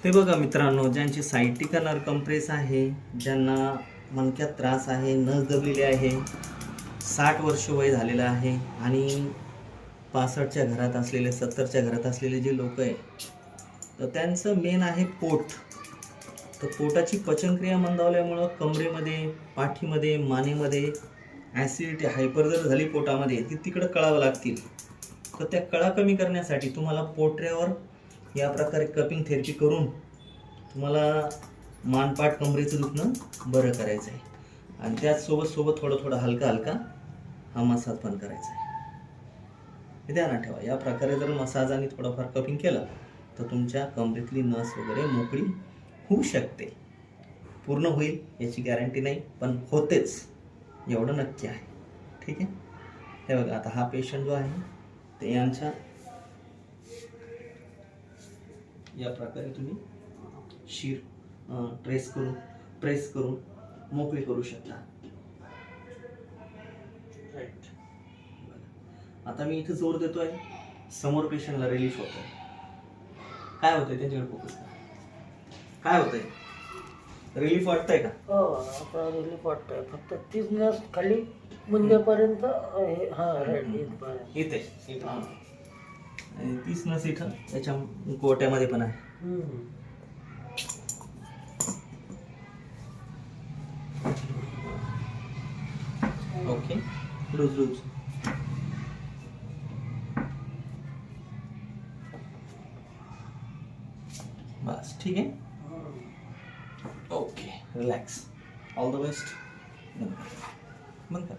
ते बघा मित्रांनो, ज्यांची सायटिका नर्व कंप्रेस आहे, ज्यांना मणक्यात त्रास आहे, नस दबलेली आहे, 60 वर्ष वय झालेलं आहे आणि 65च्या घरात असलेले, 70च्या घरात असलेले जे लोक आहे, तर त्यांचं मेन आहे पोट. तर पोटाची पचनक्रिया मंदावल्यामुळं कमरेमध्ये, पाठीमध्ये, मानेमध्ये ॲसिडिटी हायपर जर झाली पोटामध्ये, ती तिकडं कळावं लागतील. तर त्या कळा कमी करण्यासाठी तुम्हाला पोटऱ्यावर या प्रकारे कपिंग थेरपी करून तुम्हाला मानपाट कमरेचं दुखणं बरं करायचं आहे. आणि त्याचसोबत थोडं हलका हा मसाज पण करायचा आहे. हे ध्यानात ठेवा. या प्रकारे जर मसाज आणि थोडंफार कपिंग केलं तर तुमच्या कमरेतली नस वगैरे मोकळी होऊ शकते. पूर्ण होईल याची गॅरंटी नाही, पण होतेच एवढं नक्की आहे. ठीक आहे. हे बघा, आता हा पेशंट जो आहे ते यांच्या या प्रकारे तुम्ही शीर प्रेस करून मोकळी करू शकता. राईट. आता मी इथे जोर देतोय, समोर पेशंटला रिलीफ होतोय. काय होतंय त्यांच्याकडे फोकस करा. काय होतंय? रिलीफ वाटतंय का? हो, आता रिलीफ वाटतंय. फक्त तीच नस खाली मुंड्यापर्यंत राईट इथपर्यंत. इथे आणि 30 नस इथं याच्या गोट्यामध्ये पण आहे. ओके, लूज बस. ठीक आहे. Okay, relax. All the best. बंद कर.